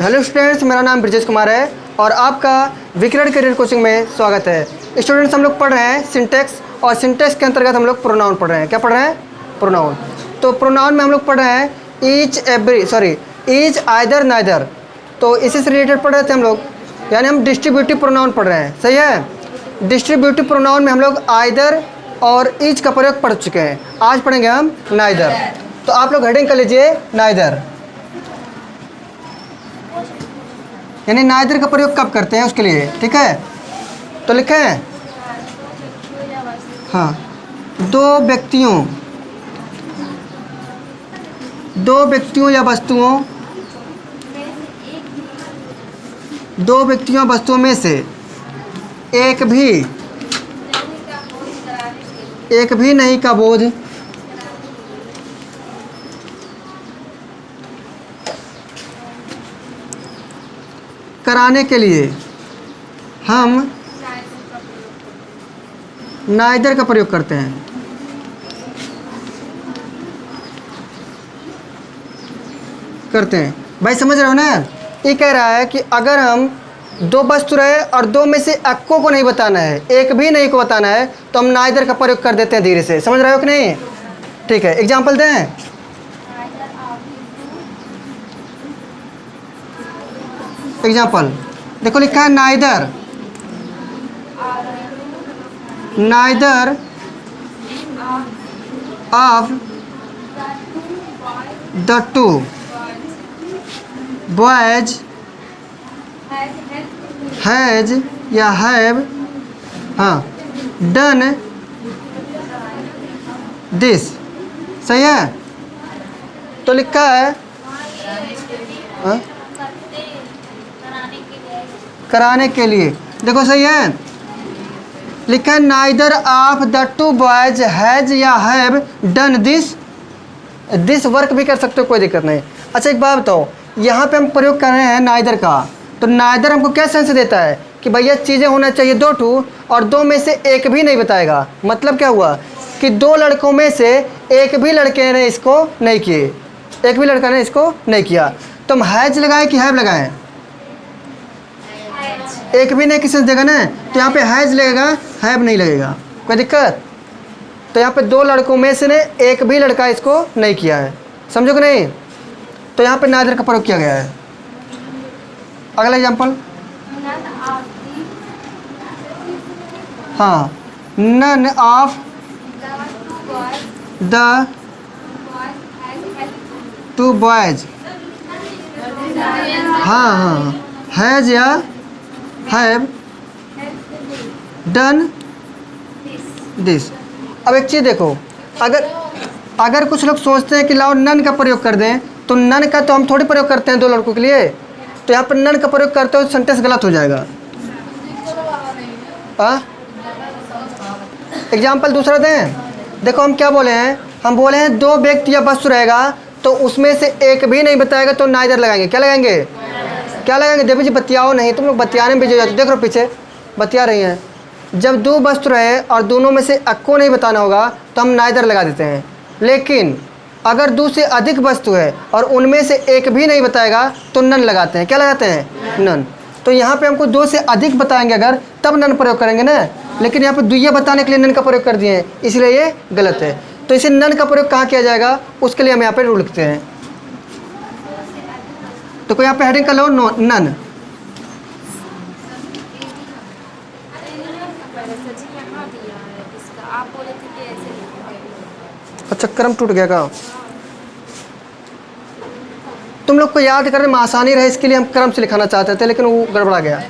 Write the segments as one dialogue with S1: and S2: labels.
S1: Hello students, मेरा नाम ब्रजेश कुमार है और आपका विकरण करियर कोचिंग में स्वागत है। स्टूडेंट्स, हम लोग पढ़ रहे हैं सिंटेक्स और सिंटेक्स के अंतर्गत हम लोग प्रोनाउन पढ़ रहे हैं। क्या पढ़ रहे हैं? प्रोनाउन। तो प्रोनाउन में हम लोग पढ़ रहे हैं ईच, आइदर, नाइदर। तो इसी से रिलेटेड पढ़ रहे थे हम लोग, यानी हम डिस्ट्रीब्यूटिव प्रोनाउन पढ़ रहे हैं। सही है। डिस्ट्रीब्यूटिव प्रोनाउन में हम लोग आइदर और ईच का प्रयोग पढ़ चुके हैं। आज पढ़ेंगे हम नाइदर। तो आप लोग हेडिंग कर लीजिए नाइदर। यानी नाइदर का प्रयोग कब करते हैं उसके लिए, ठीक है। तो लिखे हैं, हाँ, दो व्यक्तियों या वस्तुओं में से एक भी नहीं का बोझ कराने के लिए हम नाइदर का प्रयोग करते हैं। भाई समझ रहे हो ना? ये कह रहा है कि अगर हम दो वस्तु रहे और दो में से एक्को को नहीं बताना है, एक भी नहीं को बताना है, तो हम नाइदर का प्रयोग कर देते हैं धीरे से। समझ रहे हो कि नहीं? ठीक है, एग्जाम्पल दें। एग्जाम्पल देखो, लिखा है neither of the two boys has या हैव डन दिस। सही है। तो लिखा है कराने के लिए। देखो सही है, लिखा है neither of the two boys has या हैव डन दिस वर्क भी कर सकते हो, कोई दिक्कत नहीं। अच्छा एक बात बताओ, यहाँ पे हम प्रयोग कर रहे हैं नाइदर का, तो नाइदर हमको क्या सेंस देता है कि भैया चीज़ें होना चाहिए दो टू और दो में से एक भी नहीं बताएगा। मतलब क्या हुआ कि दो लड़कों में से एक भी लड़के ने इसको नहीं किए, एक भी लड़का ने इसको नहीं किया। तो हम हैज लगाएं कि हैव लगाएं? एक भी नहीं किसी से देगा ना, तो यहाँ पे हैज लगेगा, हैव नहीं लगेगा। कोई दिक्कत? तो यहाँ पे दो लड़कों में से ने एक भी लड़का इसको नहीं किया है। समझो कि नहीं? तो यहाँ पे नाइदर का प्रयोग किया गया है। अगला एग्जाम्पल, हाँ, none of the two boys, हाँ, हैज या हैव डन दिस। अब एक चीज़ देखो, अगर कुछ लोग सोचते हैं कि लाओ नन का प्रयोग कर दें, तो नन का तो हम थोड़ी प्रयोग करते हैं दो लड़कों के लिए। तो यहाँ पर नन का प्रयोग करते हो सेंटेंस गलत हो जाएगा। एग्जाम्पल दूसरा दें। देखो हम क्या बोले हैं, हम बोले हैं दो व्यक्ति या वस्तु रहेगा, तो उसमें से एक भी नहीं बताएगा तो नाइदर लगाएंगे। क्या लगाएंगे? देवी जी बतियाओ नहीं, तुम लोग बतियाने में बिजी हो जाते। देख रहे हो पीछे बतिया रही हैं। जब दो वस्तु रहे और दोनों में से एक्को नहीं बताना होगा तो हम नाइदर लगा देते हैं। लेकिन अगर दो से अधिक वस्तु है और उनमें से एक भी नहीं बताएगा तो नन लगाते हैं। क्या लगाते हैं? नन। तो यहाँ पे हमको दो से अधिक बताएंगे अगर, तब नन प्रयोग करेंगे ना। लेकिन यहाँ पे दुइया बताने के लिए नन का प्रयोग कर दिए हैं, इसलिए ये गलत है। तो इसे नन का प्रयोग कहाँ किया जाएगा, उसके लिए हम यहाँ पे रूल लिखते हैं। तो कोई यहाँ पे हेडिंग कर लो नन। अच्छा, क्रम टूट गया का? तुम लोग को याद करने में आसानी रहे इसके लिए हम क्रम से लिखाना चाहते थे, लेकिन वो गड़बड़ा गया।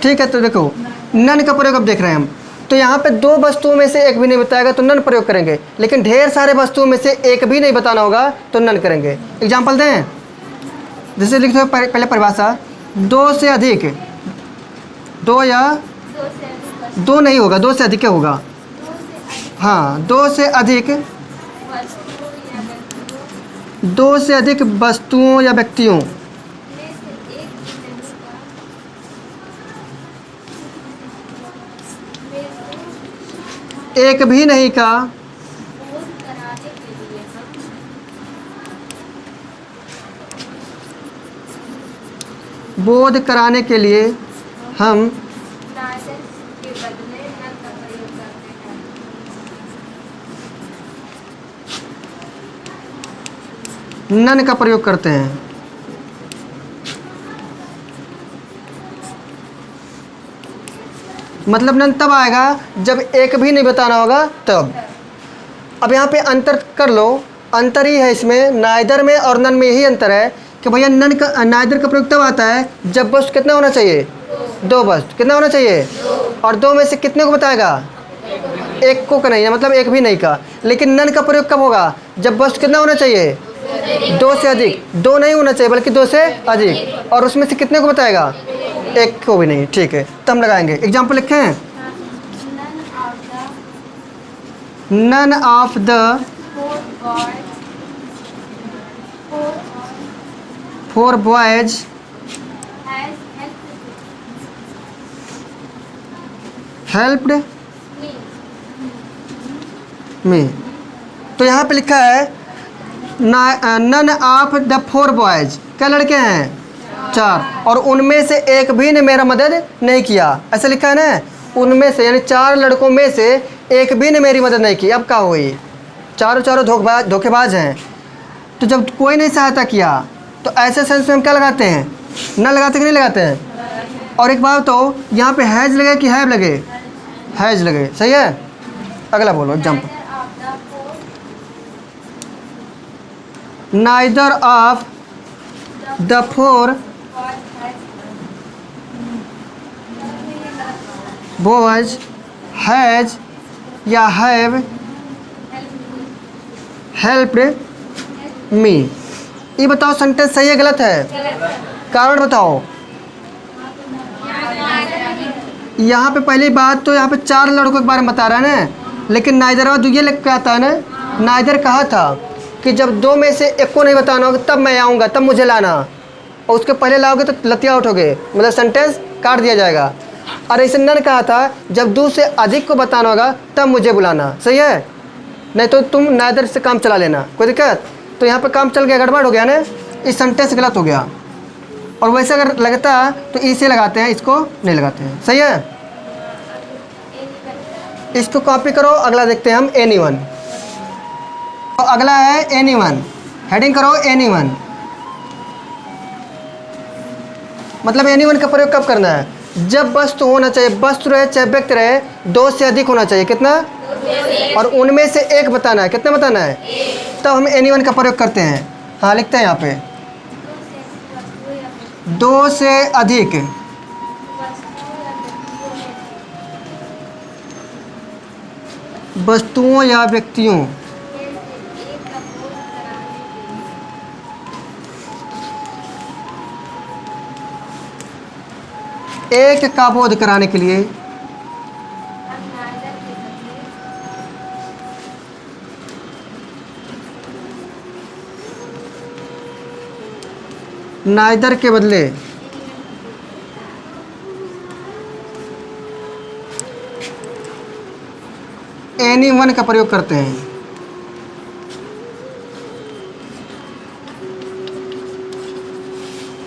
S1: ठीक है, तो देखो नन का प्रयोग अब देख रहे हैं हम। तो यहाँ पे दो वस्तुओं में से एक भी नहीं बताएगा तो नन प्रयोग करेंगे, लेकिन ढेर सारे वस्तुओं में से एक भी नहीं बताना होगा तो नन करेंगे। एग्जाम्पल दें। जैसे लिखते हो पहले परिभाषा, दो से अधिक, दो या दो नहीं होगा, दो से अधिक क्या होगा? हाँ, दो से अधिक वस्तुओं या व्यक्तियों एक भी नहीं का बोध कराने के लिए हम
S2: नाइदर के बदले नन का प्रयोग करते हैं।
S1: नन का प्रयोग करते हैं। मतलब नन तब आएगा जब एक भी नहीं बताना होगा तब। अब यहाँ पे अंतर कर लो, अंतर ही है इसमें, नाइदर में और नन में यही अंतर है कि भैया नन का नाइदर का प्रयोग तब आता है जब वस्तु कितना होना चाहिए, दो वस्तु कितना होना चाहिए, और दो में से कितने को बताएगा, एक को का नहीं है, मतलब एक भी नहीं का। लेकिन नन का प्रयोग कब होगा, जब वस्तु कितना होना चाहिए, दो से अधिक, दो नहीं होना चाहिए बल्कि दो से अधिक, और उसमें से कितने को बताएगा, एक को भी नहीं। ठीक है, तो हम लगाएंगे एग्जाम्पल लिखे हैं। None of the four boys helped me. तो यहाँ पे लिखा है none of the four boys, क्या लड़के हैं, चार, और उनमें से एक भी ने मेरा मदद नहीं किया, ऐसा लिखा है ना। उनमें से यानी चार लड़कों में से एक भी ने मेरी मदद नहीं की। अब क्या हुई, चारों चारों धोखेबाज हैं। तो जब कोई नहीं सहायता किया तो ऐसे सेंस में हम क्या लगाते हैं, न लगाते कि नहीं लगाते हैं। और एक बात तो यहाँ पे हैज लगे कि हैव लगे, हैज लगे, सही है। अगला बोलो example. Neither of the four boys has या हैव हेल्प्ड मी। ये बताओ सेंटेंस सही है गलत है, कारण बताओ। यहाँ पे पहली बात तो यहाँ पे चार लड़कों के बारे में बता रहा है ना, लेकिन नाइदर और ये लिख के आता है ना। नाइदर कहा था कि जब दो में से एक को नहीं बताना होगा तब मैं आऊँगा, तब मुझे लाना, और उसके पहले लाओगे तो लतिया उठोगे, मतलब सेंटेंस काट दिया जाएगा। और ऐसे नन कहा था जब दो से अधिक को बताना होगा तब मुझे बुलाना, सही है। नहीं तो तुम नाइदर से काम चला लेना, कोई दिक्कत। तो यहाँ पे काम चल गया, गड़बड़ हो गया ना, इस सेंटेंस गलत हो गया। और वैसे अगर लगता तो इसे लगाते हैं, इसको नहीं लगाते हैं, सही है। इसको कॉपी करो, अगला देखते हैं हम एनीवन। तो अगला है एनीवन, हेडिंग करो एनीवन। मतलब एनीवन का प्रयोग कब करना है, जब वस्तु होना चाहिए, वस्तु रहे चाहे व्यक्ति रहे, दो से अधिक होना चाहिए, कितना, और उनमें से एक बताना है, कितना बताना है, तब हम एनीवन का प्रयोग करते हैं। हाँ लिखते हैं यहाँ पे, दो से अधिक वस्तुओं या व्यक्तियों एक का बोध कराने के लिए नाइदर के बदले एनीवन का प्रयोग करते हैं।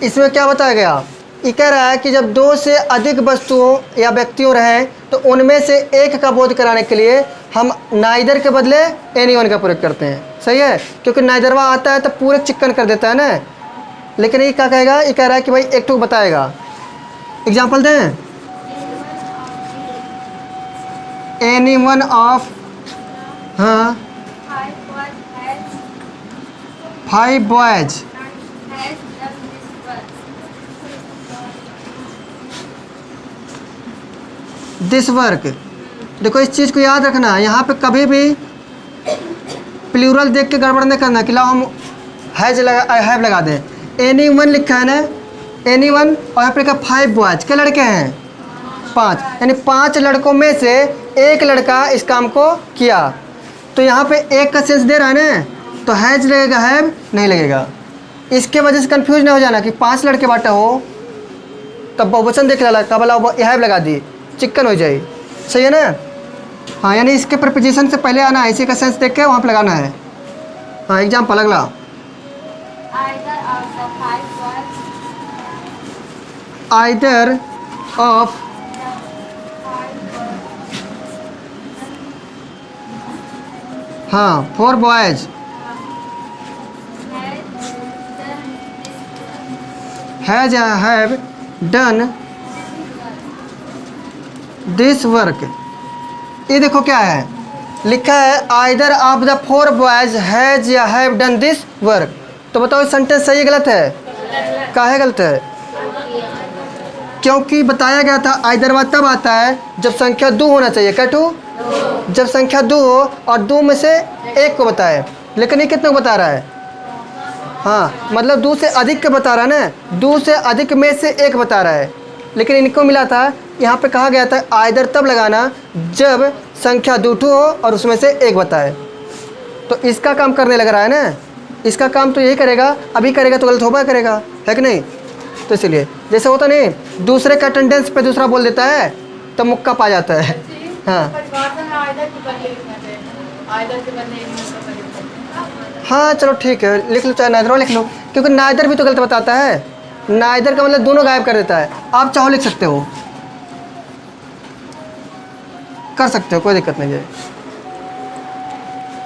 S1: इसमें क्या बताया गया, ये कह रहा है कि जब दो से अधिक वस्तुओं या व्यक्तियों रहें तो उनमें से एक का बोध कराने के लिए हम नाइदर के बदले एनीवन का प्रयोग करते हैं, सही है। क्योंकि नाइदरवा आता है तो पूरे चिकन कर देता है ना, लेकिन ये क्या कहेगा, ये कह रहा है कि भाई एक तो बताएगा। एग्जाम्पल दें, एनीवन ऑफ, हाँ, 5 बॉयज दिस वर्क। देखो इस चीज़ को याद रखना, यहाँ पे कभी भी प्लूरल देख के गड़बड़ नहीं करना कि लाओ हम हैज लगा हैव लगा दें। एनीवन लिखा है ना, एनीवन, और यहाँ पे लिखा 5 बॉयज, क्या लड़के हैं, 5, यानी 5 लड़कों में से एक लड़का इस काम को किया। तो यहाँ पे एक का सेंस दे रहा है ना, तो हैज लगेगा, हैव नहीं लगेगा। इसके वजह से कंफ्यूज ना हो जाना कि 5 लड़के बांटा हो तब बहुवचन देख ला, कब हैव लगा दी, चिकन हो जाए, सही है ना। हाँ, यानी इसके प्रपोजिशन से पहले आना है, इसी का सेंस देख के वहाँ पे लगाना है। हाँ एग्जाम्पल अगला, आइदर ऑफ हाँ 4 boys has have done this work. ये देखो क्या है लिखा है, either of the 4 boys has या हैव डन दिस वर्क। तो बताओ सेंटेंस सही है गलत है? काहे गलत है? क्योंकि बताया गया था आइदरवाद तब आता है जब संख्या 2 होना चाहिए। क्या 2? जब संख्या 2 हो और 2 में से एक को बताए, लेकिन ये कितने को बता रहा है? हाँ मतलब 2 से अधिक का बता रहा है ना, 2 से अधिक में से एक बता रहा है। लेकिन इनको मिला था, यहाँ पे कहा गया था आइदर तब लगाना जब संख्या 2 हो और उसमें से एक बताए। तो इसका काम करने लग रहा है ना, इसका काम तो यही करेगा, अभी करेगा तो गलत होगा करेगा, है कि नहीं? तो इसलिए जैसे होता नहीं, दूसरे का अटेंडेंस पे दूसरा बोल देता है तो मुक्का पा जाता है। हाँ हाँ चलो ठीक है, लिख लो, चाहे नाइदर लिख लो, क्योंकि नाइदर भी तो गलत बताता है। नाइदर का मतलब दोनों गायब कर देता है। आप चाहो लिख सकते हो, कर सकते हो, कोई दिक्कत नहीं है,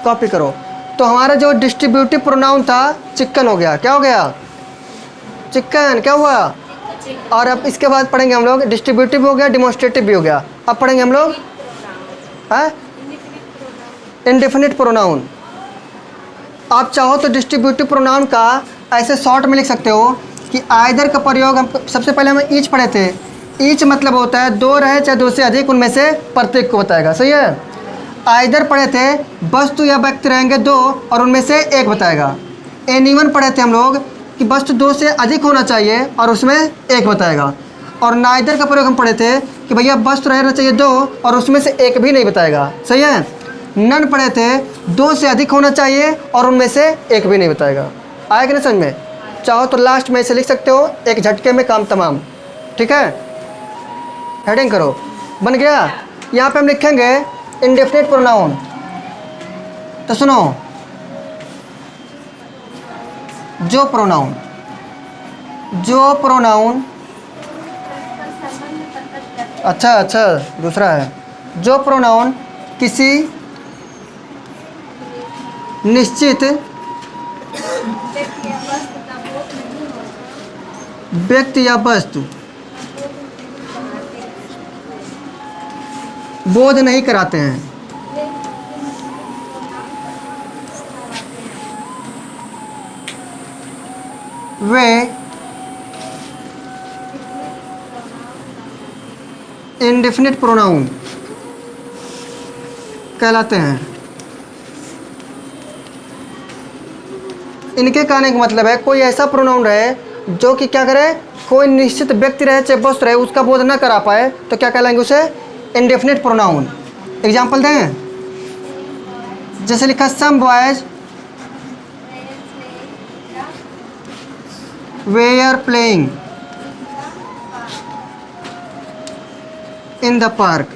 S1: कॉपी करो। तो हमारा जो डिस्ट्रीब्यूटिव प्रोनाउन था चिकन हो गया। क्या हो गया? चिकन। क्या हुआ? और अब इसके बाद पढ़ेंगे हम लोग, डिस्ट्रीब्यूटिव हो गया, डिमॉन्स्ट्रेटिव भी हो गया। अब पढ़ेंगे हम लोग इंडेफिनिट प्रोनाउन। आप चाहो तो डिस्ट्रीब्यूटिव प्रोनाउन का ऐसे शॉर्ट में लिख सकते हो कि आइदर का प्रयोग हम सबसे पहले हम ईच पढ़े थे। ईच मतलब होता है 2 रहे चाहे 2 से अधिक, उनमें से प्रत्येक को बताएगा। सही है। आइदर पढ़े थे वस्तु या व्यक्ति रहेंगे 2 और उनमें से एक बताएगा। एनीवन पढ़े थे हम लोग कि वस्तु 2 से अधिक होना चाहिए और उसमें एक बताएगा। और नाइदर का प्रयोग हम पढ़े थे कि भैया वस्तु रहना चाहिए 2 और उसमें से एक भी नहीं बताएगा। सही है। नन पढ़े थे 2 से अधिक होना चाहिए और उनमें से एक भी नहीं बताएगा। आएगा ना समझ में? चाहो तो लास्ट में इसे लिख सकते हो, एक झटके में काम तमाम। ठीक है, हेडिंग करो, बन गया। यहाँ पे हम लिखेंगे इंडेफिनिट प्रोनाउन। तो सुनो, जो प्रोनाउन अच्छा दूसरा है, जो प्रोनाउन किसी निश्चित व्यक्ति या वस्तु बोध नहीं कराते हैं, वे इंडेफिनिट प्रोनाउन कहलाते हैं। इनके कहने का मतलब है कोई ऐसा प्रोनाउन रहे जो कि क्या करे, कोई निश्चित व्यक्ति रहे चाहे वस्तु रहे, उसका बोध न करा पाए तो क्या कहलाएंगे उसे? Indefinite pronoun. एग्जाम्पल दें, जैसे लिखा some boys were playing in the park.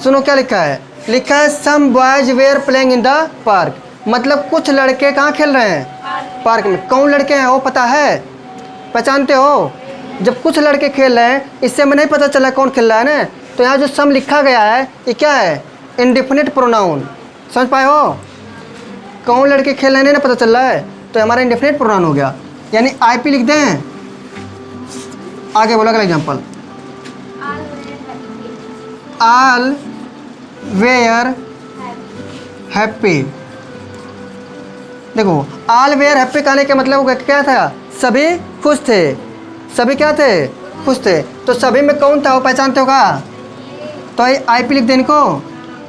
S1: सुनो क्या लिखा है, लिखा है some boys were playing in the park, मतलब कुछ लड़के कहाँ खेल रहे हैं? पार्क में। कौन लड़के हैं वो पता है? पहचानते हो? जब कुछ लड़के खेल रहे हैं, इससे हमें नहीं पता चला कौन खेल रहा है ना। तो यहाँ जो सम लिखा गया है ये क्या है? Indefinite pronoun. समझ पाए हो? कौन लड़के खेल रहे हैं ना पता चल रहा है, तो हमारा इंडेफिनिट प्रोनाउन हो गया। यानी आईपी लिख दें। आगे बोला अगला एग्जाम्पल, ऑल वेयर हैप्पी। देखो ऑल वेयर हैप्पी कहने का मतलब क्या था? सभी खुश थे। सभी क्या थे? खुश थे। तो सभी में कौन था वो पहचानते हो का? तो आईपी लिख दे इनको,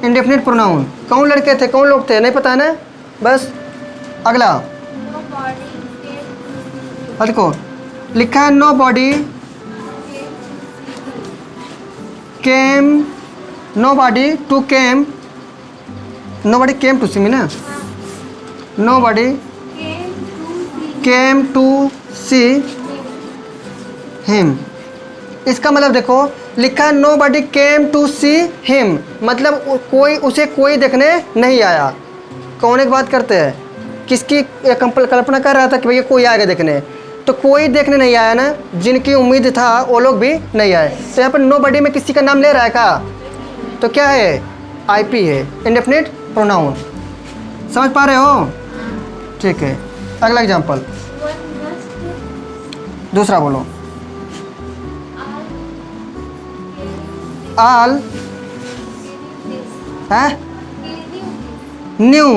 S1: इंडेफिनिट प्रोनाउन। कौन लड़के थे, कौन लोग थे, नहीं पता है ना, बस। अगला देखो लिखा है nobody came, nobody to came, nobody came to see me ना, nobody came to see him. इसका मतलब देखो लिखा है nobody came to see him, मतलब कोई देखने नहीं आया। कौन एक बात करते हैं, किसकी कल्पना कर रहा था कि भैया कोई आएगा देखने, तो कोई देखने नहीं आया ना, जिनकी उम्मीद था वो लोग भी नहीं आए। तो यहाँ पर नोबडी में किसी का नाम ले रहा है का, तो क्या है, आईपी है, इंडेफिनिट प्रोनाउन। समझ पा रहे हो? ठीक है, अगला एग्जांपल,
S2: One must
S1: दूसरा बोलो।
S2: all
S1: all
S2: this.
S1: है
S2: This.
S1: New,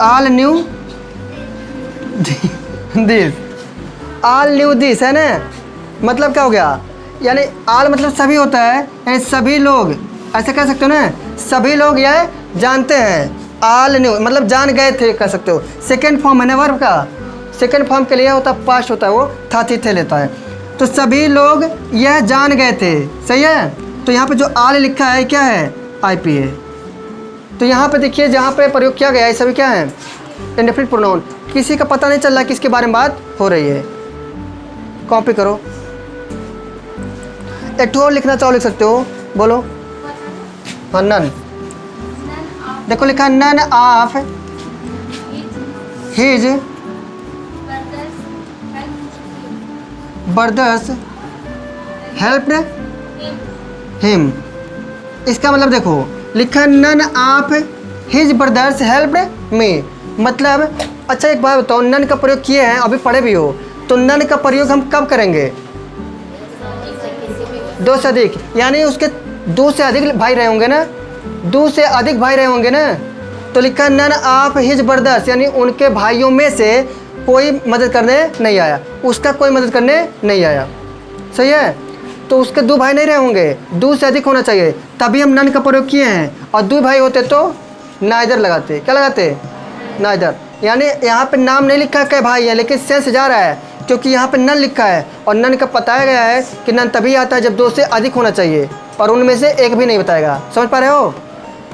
S1: all new this, all new this है ना। मतलब क्या हो गया, यानी आल मतलब सभी होता है, यानी सभी लोग, ऐसे कह सकते हो ना, सभी लोग यह जानते हैं। आल न्यू मतलब जान गए थे, कह सकते हो। सेकेंड फॉर्म है ना वर्ब का, सेकेंड फॉर्म के लिए होता है पास्ट होता है, वो था थी थे लेता है। तो सभी लोग यह जान गए थे, सही है। तो यहाँ पे जो आल लिखा है क्या है, आईपी है। तो यहाँ पे देखिए जहाँ पे प्रयोग किया गया है सभी क्या है, इंडेफिनिट प्रोनाउन। किसी का पता नहीं चल रहा किसके बारे में बात हो रही है। कॉपी करो, एक ठो और लिखना चाहो लिख सकते हो, बोलो। हाँ, नन,
S2: None of
S1: देखो लिखा none of
S2: his
S1: his
S2: brothers helped
S1: brothers
S2: him.
S1: Helped him. इसका मतलब देखो लिखा none of his brothers helped me, मतलब अच्छा एक बात बताओ, नन का प्रयोग किए हैं, अभी पढ़े भी हो, तो नन का प्रयोग हम कब करेंगे, दो से अधिक, यानी उसके दो से अधिक भाई रहे होंगे ना, दो से अधिक भाई रहे होंगे ना। तो लिखा नन ऑफ हिज ब्रदर्स, यानी उनके भाइयों में से कोई मदद करने नहीं आया, उसका कोई मदद करने नहीं आया, सही है। तो उसके दो भाई नहीं रहे होंगे, दो से अधिक होना चाहिए, तभी हम नन का प्रयोग किए हैं। और दो भाई होते तो नाइदर लगाते, क्या लगाते, नाइदर। यानी यहाँ पे नाम नहीं लिखा है कै भाई है, लेकिन सेंस जा रहा है, क्योंकि यहाँ पे नन लिखा है, और नन का बताया गया है कि नन तभी आता है जब दो से अधिक होना चाहिए, और उनमें से एक भी नहीं बताएगा। समझ पा रहे हो?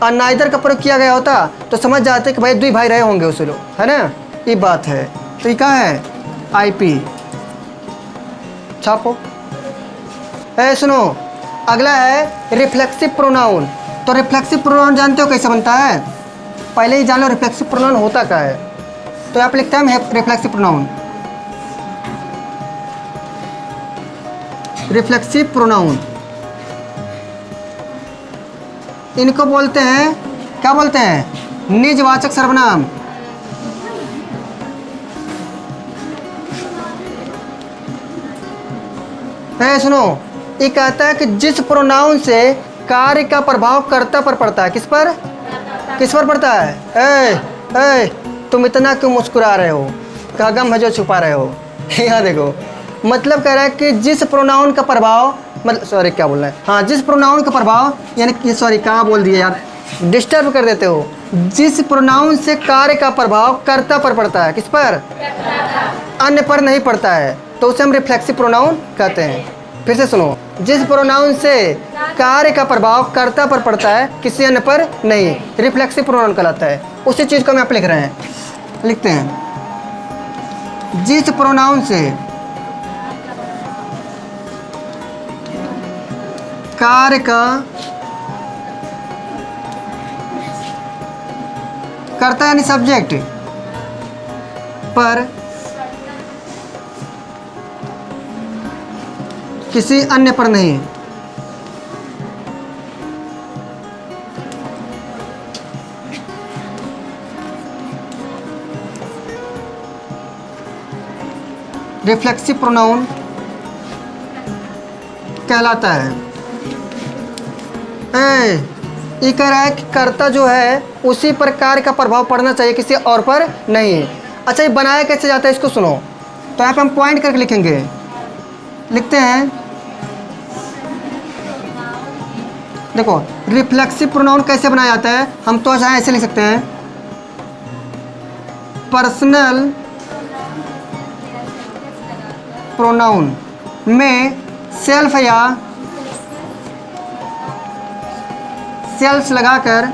S1: और नाइदर का प्रयोग किया गया होता तो समझ जाते कि भाई दो भाई रहे होंगे उसे लोग, है ना, ये बात है। तो ये क्या है, आईपी। छापो। सुनो, अगला है रिफ्लेक्सिव प्रोनाउन। तो रिफ्लेक्सिव प्रोनाउन जानते हो कैसे बनता है, पहले ही जान लो रिफ्लेक्सिव प्रोनाउन होता क्या है। तो यहाँ पे लिखते हैं रिफ्लेक्सिव प्रोनाउन, रिफ्लेक्सिव प्रोनाउन इनको बोलते हैं, क्या बोलते हैं, निजवाचक सर्वनाम। सुनो, ये कहता है कि जिस प्रोनाउन से कार्य का प्रभाव कर्ता पर पड़ता है, किस पर, किस पर पड़ता है। तुम इतना क्यों मुस्कुरा रहे हो, क्या गम है जो छुपा रहे हो। यहाँ देखो, मतलब कह रहा है कि जिस प्रोनाउन का प्रभाव, मतलब सॉरी क्या बोल रहे हैं, हाँ जिस प्रोनाउन का प्रभाव, यानी सॉरी कहाँ बोल दिए यार, डिस्टर्ब कर देते हो। जिस प्रोनाउन से कार्य का प्रभाव कर्ता पर पड़ता है, किस पर, अन्य पर नहीं पड़ता है, तो उसे हम रिफ्लेक्सिव प्रोनाउन कहते हैं। फिर से सुनो, जिस प्रोनाउन से कार्य का प्रभाव कर्ता पर पड़ता है, किसी अन्य पर नहीं, रिफ्लेक्सिव प्रोनाउन कहलाता है। उसी चीज़ को हम यहाँ पे लिख रहे हैं, लिखते हैं, जिस प्रोनाउन से कार्य का कर्ता यानी सब्जेक्ट पर किसी अन्य पर नहीं, रिफ्लेक्सिव प्रोनाउन कहलाता है। ये कह रहा है कि कर्ता जो है उसी पर कार्य का प्रभाव पड़ना चाहिए, किसी और पर नहीं। अच्छा, ये बनाया कैसे जाता है इसको सुनो। तो यहाँ पे हम पॉइंट करके लिखेंगे, लिखते हैं, देखो रिफ्लेक्सिव प्रोनाउन कैसे बनाया जाता है, हम तो चाहे ऐसे लिख सकते हैं, पर्सनल प्रोनाउन में सेल्फ या सेल्स लगाकर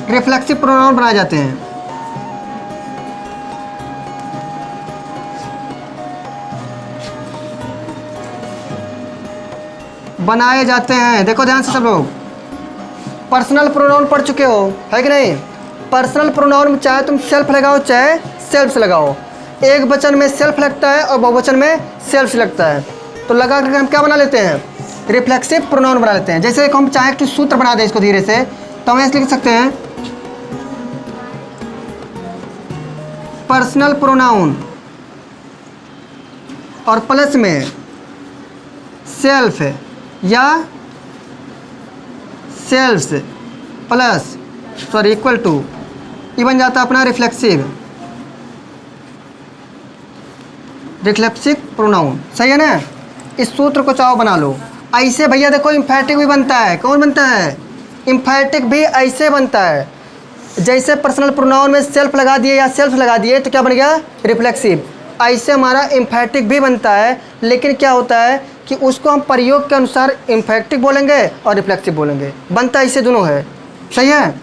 S1: रिफ्लेक्सिव प्रोनाउन बनाए जाते हैं। बनाए जाते हैं, देखो ध्यान से सब लोग, पर्सनल प्रोनाउन पढ़ चुके हो, है कि नहीं। पर्सनल प्रोनाउन में चाहे तुम सेल्फ लगाओ चाहे सेल्फ्स लगाओ, एक वचन में सेल्फ लगता है और बहुवचन में सेल्फ्स लगता है। तो लगा करके हम क्या बना लेते हैं, रिफ्लेक्सिव प्रोनाउन बना लेते हैं। जैसे एक हम चाहे कि सूत्र बना दें इसको धीरे से, तो हम ऐसे लिख सकते हैं पर्सनल प्रोनाउन और प्लस में सेल्फ या selves plus sorry equal to, ये बन जाता है अपना रिफ्लेक्सिव प्रोनाउन। सही है ना। इस सूत्र को चाहो बना लो। ऐसे भैया देखो इम्फैटिक भी बनता है। कौन बनता है, इम्फैटिक भी ऐसे बनता है। जैसे पर्सनल प्रोनाउन में सेल्फ लगा दिए या सेल्फ लगा दिए तो क्या बन गया, रिफ्लेक्सिव। ऐसे हमारा इम्फैटिक भी बनता है, लेकिन क्या होता है कि उसको हम प्रयोग के अनुसार इम्फैटिक बोलेंगे और रिफ्लेक्सिव बोलेंगे। बनता ऐसे दोनों है। सही है,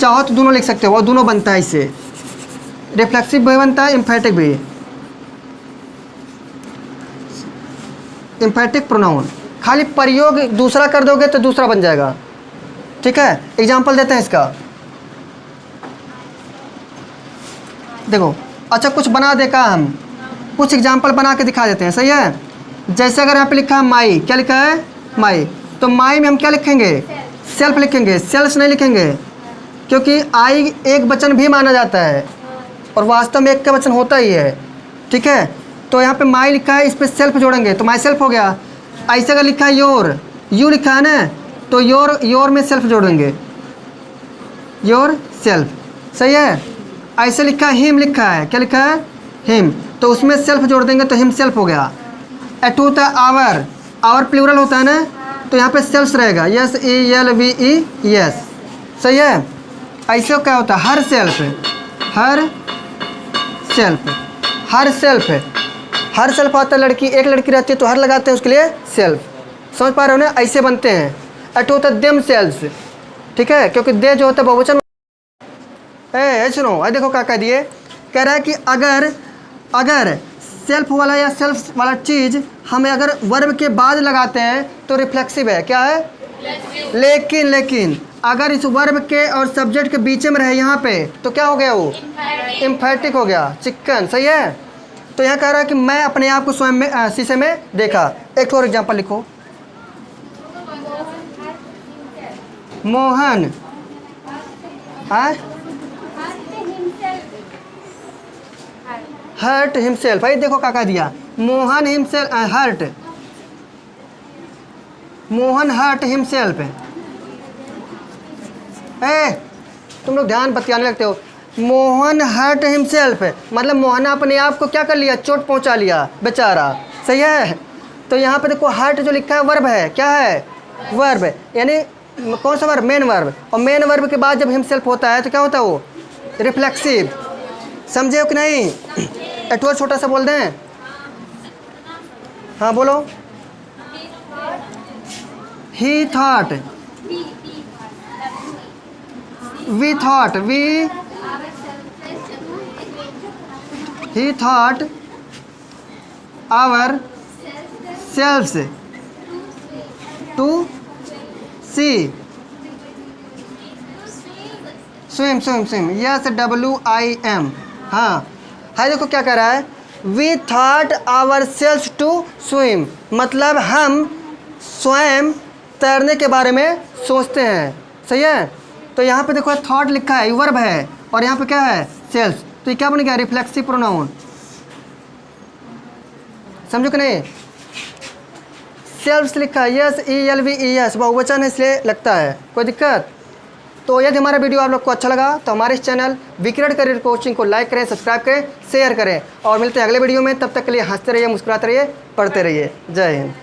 S1: चाहो तो दोनों लिख सकते हो, और दोनों बनता है इससे, रिफ्लेक्सिव भी बनता है इम्फैटिक भी। इम्फैटिक प्रोनाउन खाली प्रयोग दूसरा कर दोगे तो दूसरा बन जाएगा। ठीक है, एग्जाम्पल देते हैं इसका। देखो अच्छा कुछ बना देगा, हम कुछ एग्जाम्पल बना के दिखा देते हैं। सही है, जैसे अगर यहाँ पे लिखा है माई, क्या लिखा है माई, तो माई में हम क्या लिखेंगे, सेल्फ लिखेंगे, सेल्स नहीं लिखेंगे, क्योंकि आई एक वचन भी माना जाता है और वास्तव में एक का वचन होता ही है। ठीक है, तो यहाँ पे माई लिखा है, इस पर सेल्फ जोड़ेंगे तो माई सेल्फ हो गया। ऐसे अगर लिखा है योर, यू लिखा है ना, तो योर में सेल्फ जोड़ेंगे, योर सेल्फ। सही है, ऐसे लिखा है हिम लिखा है, क्या लिखा है हिम, तो उसमें सेल्फ जोड़ देंगे तो हिम सेल्फ हो गया। एट होता है आवर, आवर प्लूरल होता है ना, तो यहाँ पे सेल्फ रहेगा, yes E L V E yes. सही है, ऐसे क्या होता है her self, her self, her self, her self आता है। लड़की एक लड़की रहती है तो हर लगाते हैं उसके लिए सेल्फ। समझ पा रहे हो ना, ऐसे बनते हैं। एट होता है देम सेल्फ्स। ठीक है, क्योंकि दे जो होता है बहुवचन। सुनो देखो क्या कह दिए, कह रहा है कि अगर सेल्फ वाला या सेल्फ वाला चीज़ हमें अगर वर्ब के बाद लगाते हैं तो रिफ्लेक्सिव है। क्या है, लेकिन अगर इस वर्ब के और सब्जेक्ट के बीच में रहे यहाँ पे तो क्या हो गया, वो इम्फैटिक हो गया, चिकन। सही है, तो यहाँ कह रहा है कि मैं अपने आप को स्वयं में शीशे में देखा। एक और एग्जांपल लिखो, मोहन हर्ट हिमसेल्फ। भाई देखो क्या कह दिया, Mohan himself hurt, Mohan hurt himself. तुम लोग ध्यान बतियाने लगते हो। मोहन हर्ट हिमसेल्फ मतलब मोहन अपने आप को क्या कर लिया, चोट पहुंचा लिया बेचारा। सही है, तो यहाँ पे देखो हर्ट जो लिखा है वर्ब है। क्या है, वर्ब, यानी कौन सा वर्ब, मेन वर्ब। और मेन वर्ब के बाद जब हिमसेल्फ होता है तो क्या होता है, वो रिफ्लेक्सिव। समझे हो कि नहीं। एक और छोटा सा बोल दें, हाँ बोलो। He thought, we thought, he thought our selves to see, swim, yes WIM। हाँ है, देखो क्या कह रहा है, we thought ourselves to swim मतलब हम स्वयं तैरने के बारे में सोचते हैं। सही है, तो यहाँ पे देखो थॉट लिखा है, वर्ब है, और यहाँ पे क्या है, सेल्फ, तो ये क्या बन गया, रिफ्लेक्सिव प्रोनाउन। समझो कि नहीं। सेल्फ्स लिखा है, यस ELVES, बहुवचन है इसलिए लगता है। कोई दिक्कत। तो यदि हमारा वीडियो आप लोग को अच्छा लगा तो हमारे इस चैनल विक्रट करियर कोचिंग को लाइक करें, सब्सक्राइब करें, शेयर करें, और मिलते हैं अगले वीडियो में। तब तक के लिए हंसते रहिए, मुस्कुराते रहिए, पढ़ते रहिए। जय हिंद।